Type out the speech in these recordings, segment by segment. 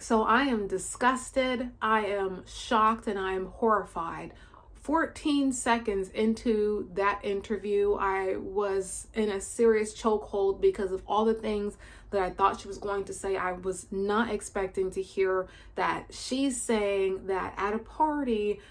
So I am disgusted, I am shocked, and I am horrified. 14 seconds into that interview, I was in a serious chokehold because of all the things that I thought she was going to say. I was not expecting to hear that she's saying that at a party,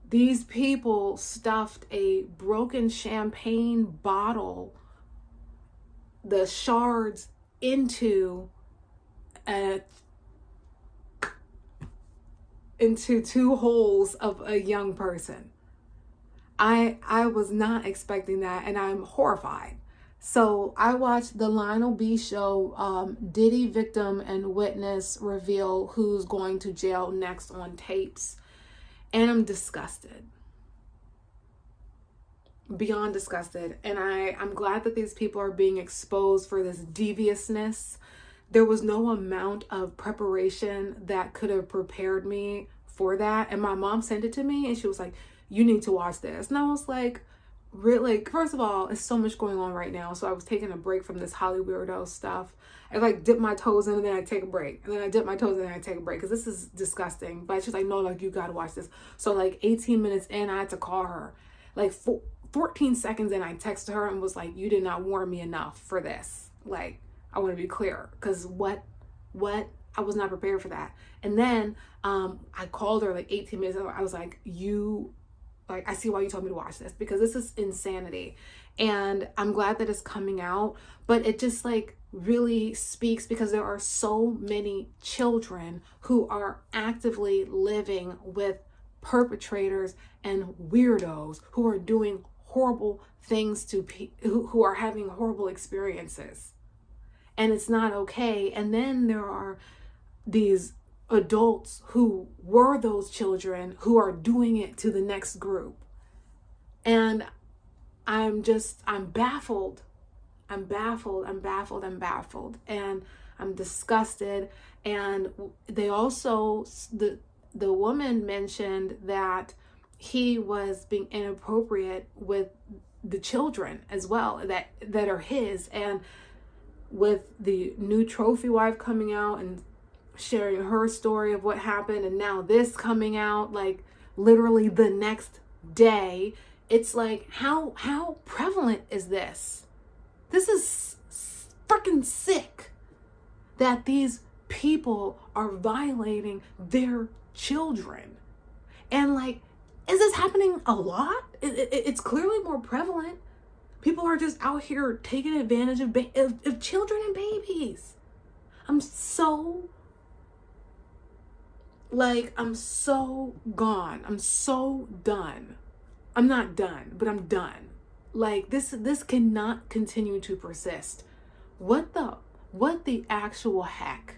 these people stuffed a broken champagne bottle, the shards, into two holes of a young person. I was not expecting that, and I'm horrified. So I watched the Lionel B show, Diddy victim and witness reveal who's going to jail next on tapes, and I'm disgusted. Beyond disgusted. And I'm glad that these people are being exposed for this deviousness. There was no amount of preparation that could have prepared me for that. And my mom sent it to me and she was like, you need to watch this. And I was like, really? First of all, it's so much going on right now. So I was taking a break from this Holly weirdo stuff. I like dip my toes in and then I take a break. And then I dip my toes in and I take a break because this is disgusting. But she's like, no, like you got to watch this. So like 18 minutes in, I had to call her. Like 14 seconds in, I texted her and was like, you did not warn me enough for this. Like, I want to be clear, because what I was not prepared for that. And then I called her like 18 minutes ago. I was like, I see why you told me to watch this, because this is insanity. And I'm glad that it's coming out, but it just like really speaks, because there are so many children who are actively living with perpetrators and weirdos who are doing horrible things to people who are having horrible experiences. And it's not okay. And then there are these adults who were those children who are doing it to the next group. And I'm baffled. I'm baffled. And I'm disgusted. And they also, the woman mentioned that he was being inappropriate with the children as well, that are his. And with the new trophy wife coming out and sharing her story of what happened, and now this coming out like literally the next day, it's like, how prevalent is this? This is freaking sick that these people are violating their children. And like, is this happening a lot? It's clearly more prevalent. People are just out here taking advantage of children and babies. I'm so gone. I'm so done. I'm not done, but I'm done. Like this cannot continue to persist. What the actual heck?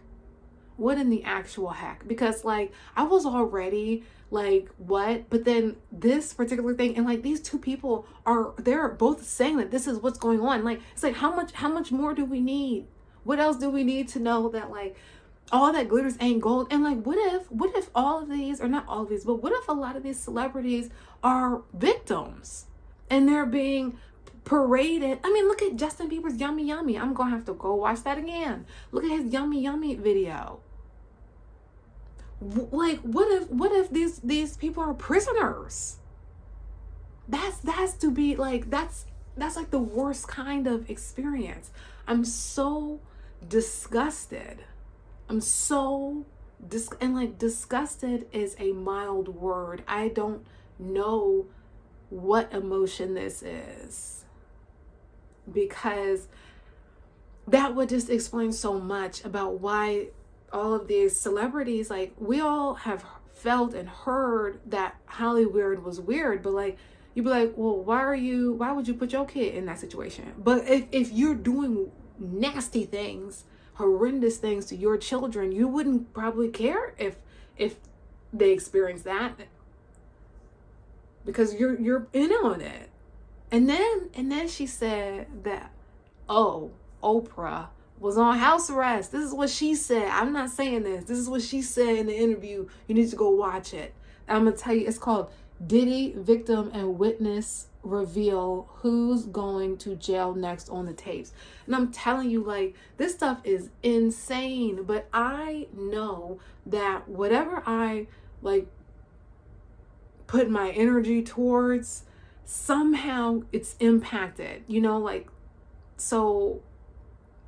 What in the actual heck? Because like I was already like, what? But then this particular thing, and like these two people they're both saying that this is what's going on. Like, it's like, how much more do we need? What else do we need to know that like all that glitters ain't gold? And like, what if all of these, or not all of these, but what if a lot of these celebrities are victims and they're being paraded? I mean, look at Justin Bieber's Yummy Yummy. I'm gonna have to go watch that again. Look at his Yummy Yummy video. Like, what if these people are prisoners? That's to be like, that's like the worst kind of experience. I'm so disgusted. And like, disgusted is a mild word. I don't know what emotion this is, because that would just explain so much about why all of these celebrities, like, we all have felt and heard that Holly Weird was weird, but like, you'd be like, well, why would you put your kid in that situation? But if you're doing nasty things, horrendous things to your children, you wouldn't probably care if they experience that, because you're in on it. And then she said that, oh, Oprah was on house arrest. This is what she said. I'm not saying this. This is what she said in the interview. You need to go watch it. I'm going to tell you, it's called Diddy, victim and witness reveal who's going to jail next on the tapes. And I'm telling you, like, this stuff is insane. But I know that whatever I, like, put my energy towards, somehow it's impacted, you know, like, so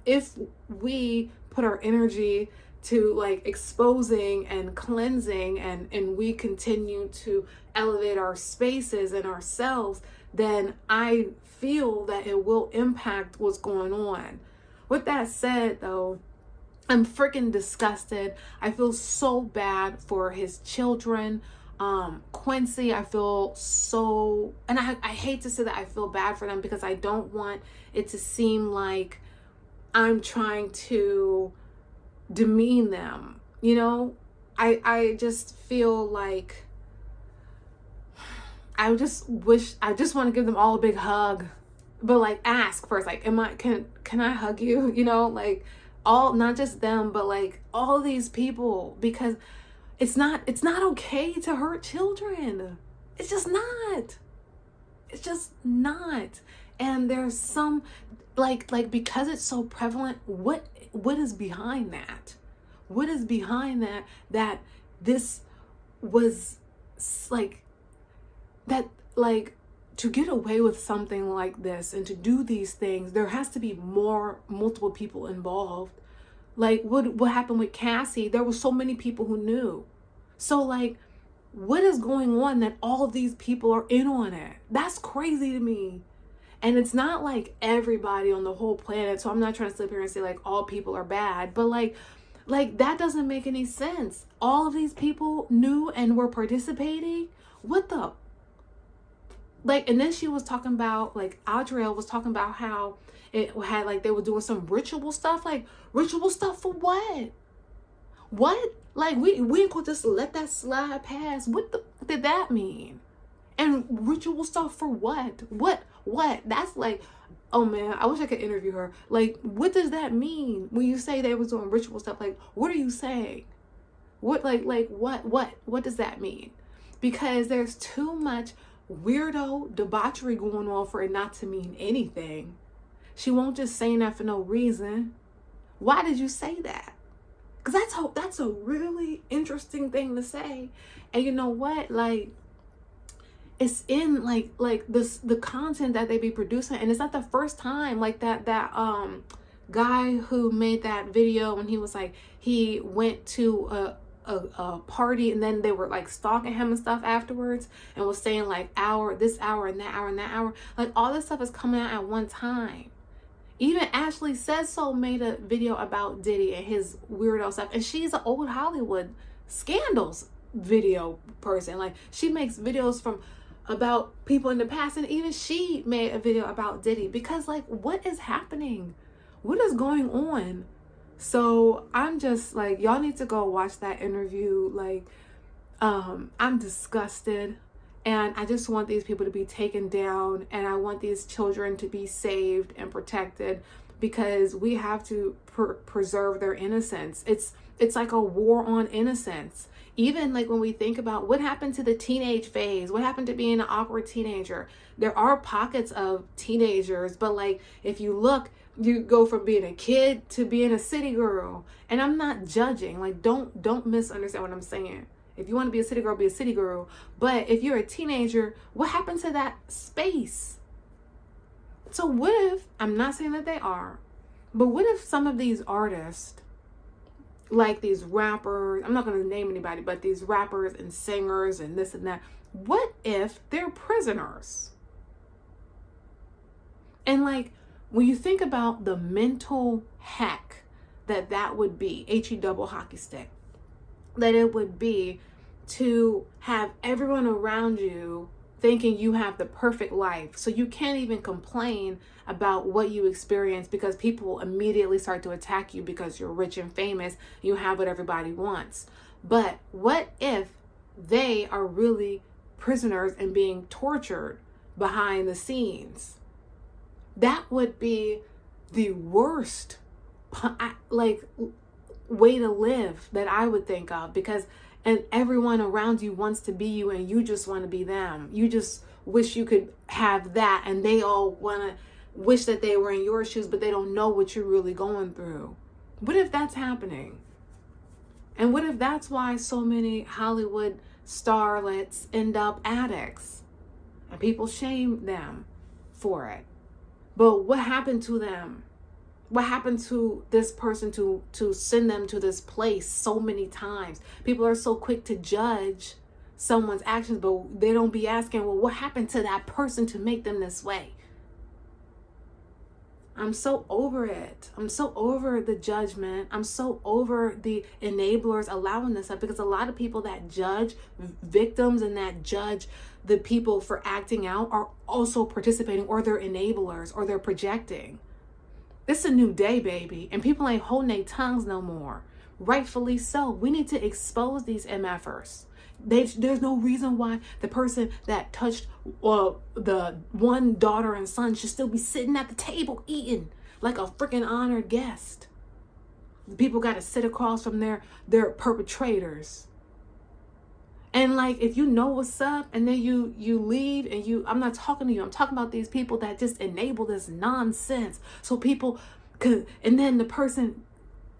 if we put our energy to like exposing and cleansing, and we continue to elevate our spaces and ourselves, then I feel that it will impact what's going on. With that said, though, I'm freaking disgusted. I feel so bad for his children. Quincy, I feel so, and I hate to say that I feel bad for them, because I don't want it to seem like I'm trying to demean them, you know. I just feel like I just want to give them all a big hug, but like ask first, like, can I hug you, you know, like, all, not just them, but like all these people, because it's not okay to hurt children. It's just not. And there's some, like because it's so prevalent, what is behind that? What is behind that this was like, that, like, to get away with something like this and to do these things, there has to be multiple people involved. Like what happened with Cassie, there were so many people who knew. So like, what is going on that all of these people are in on it? That's crazy to me. And it's not like everybody on the whole planet. So I'm not trying to sit here and say like all people are bad, but like that doesn't make any sense. All of these people knew and were participating. What the? Like, and then she was talking about, like, Audrey was talking about how it had, like, they were doing some ritual stuff. Like, ritual stuff for what? What? Like, we ain't gonna just let that slide past. What the did that mean? And ritual stuff for what? What? That's like, oh man, I wish I could interview her. Like, what does that mean when you say they was doing ritual stuff? Like, what are you saying? What, like what does that mean? Because there's too much weirdo debauchery going on for it not to mean anything. She won't just say that for no reason. Why did you say that? Because that's a really interesting thing to say. And you know what? Like, it's in like this, the content that they be producing, and it's not the first time. Like that guy who made that video when he was like, he went to a party and then they were like stalking him and stuff afterwards, and was saying like this hour and that hour and that hour. Like, all this stuff is coming out at one time. Even Ashley Says So made a video about Diddy and his weirdo stuff, and she's an old Hollywood scandals video person. Like, she makes videos about people in the past, and even she made a video about Diddy, because like, what is happening? What is going on? So I'm just like, y'all need to go watch that interview. Like, I'm disgusted, and I just want these people to be taken down, and I want these children to be saved and protected, because we have to preserve their innocence. It's like a war on innocence. Even like when we think about what happened to the teenage phase, what happened to being an awkward teenager. There are pockets of teenagers, but like, if you look, you go from being a kid to being a city girl. And I'm not judging. Like, don't misunderstand what I'm saying. If you want to be a city girl, be a city girl. But if you're a teenager, what happened to that space? So what if, I'm not saying that they are, but what if some of these artists, like these rappers, I'm not going to name anybody, but these rappers and singers and this and that, what if they're prisoners? And like, when you think about the mental heck that would be, H-E double hockey stick, that it would be to have everyone around you thinking you have the perfect life, so you can't even complain about what you experience, because people immediately start to attack you because you're rich and famous, you have what everybody wants. But what if they are really prisoners and being tortured behind the scenes? That would be the worst like way to live that I would think of, because and everyone around you wants to be you and you just want to be them. You just wish you could have that, and they all want to wish that they were in your shoes, but they don't know what you're really going through. What if that's happening? And what if that's why so many Hollywood starlets end up addicts and people shame them for it? But what happened to them? What happened to this person to send them to this place so many times? People are so quick to judge someone's actions, but they don't be asking, well, what happened to that person to make them this way? I'm so over it. I'm so over the judgment. I'm so over the enablers allowing this up, because a lot of people that judge victims and that judge the people for acting out are also participating, or they're enablers, or they're projecting. It's a new day, baby, and people ain't holding their tongues no more. Rightfully so. We need to expose these MFers. There's no reason why the person that touched the one daughter and son should still be sitting at the table eating like a freaking honored guest. People got to sit across from their perpetrators. And like, if you know what's up and then you leave and I'm not talking to you. I'm talking about these people that just enable this nonsense. So people could, and then the person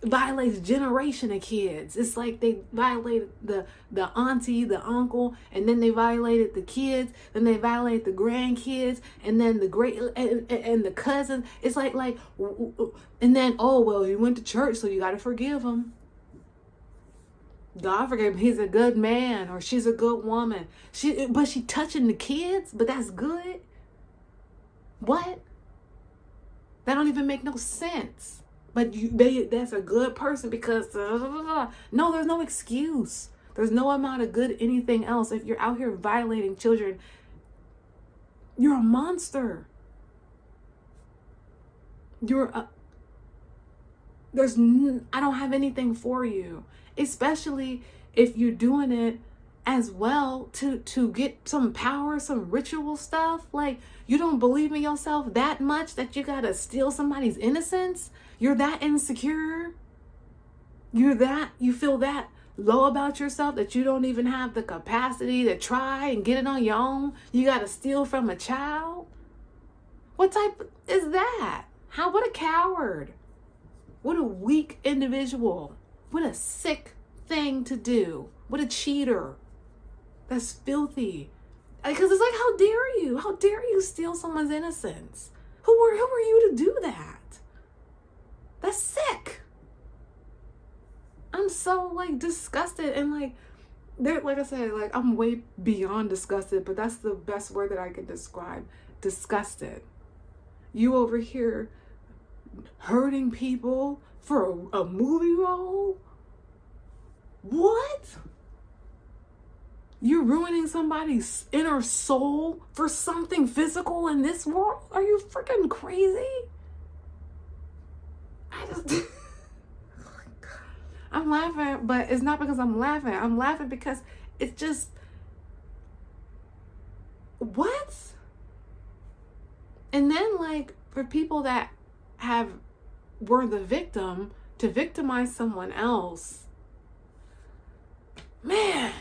violates a generation of kids. It's like they violated the auntie, the uncle, and then they violated the kids, then they violate the grandkids, and then the great and the cousins. It's like, and then, oh, well, you went to church, so you got to forgive him. God forgive him. He's a good man, or she's a good woman. But she touching the kids, but that's good. What? That don't even make no sense. But that's a good person because no, there's no excuse. There's no amount of good anything else. If you're out here violating children, you're a monster. I don't have anything for you, especially if you're doing it as well to get some power, some ritual stuff. Like, you don't believe in yourself that much that you gotta steal somebody's innocence. You're that insecure. You feel that low about yourself that you don't even have the capacity to try and get it on your own. You gotta steal from a child. What type is that? What a coward. What a weak individual. What a sick thing to do. What a cheater. That's filthy. Because it's like, how dare you? How dare you steal someone's innocence? Who are you to do that? That's sick. I'm so disgusted, and like I said, I'm way beyond disgusted, but that's the best word that I can describe. Disgusted. You over here hurting people for a movie role? What? You're ruining somebody's inner soul for something physical in this world? Are you freaking crazy? I'm laughing, but it's not because I'm laughing. I'm laughing because it's just, what? And then for people that were the victim, to victimize someone else, man,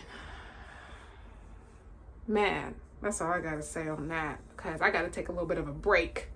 that's all I gotta say on that, because I gotta take a little bit of a break.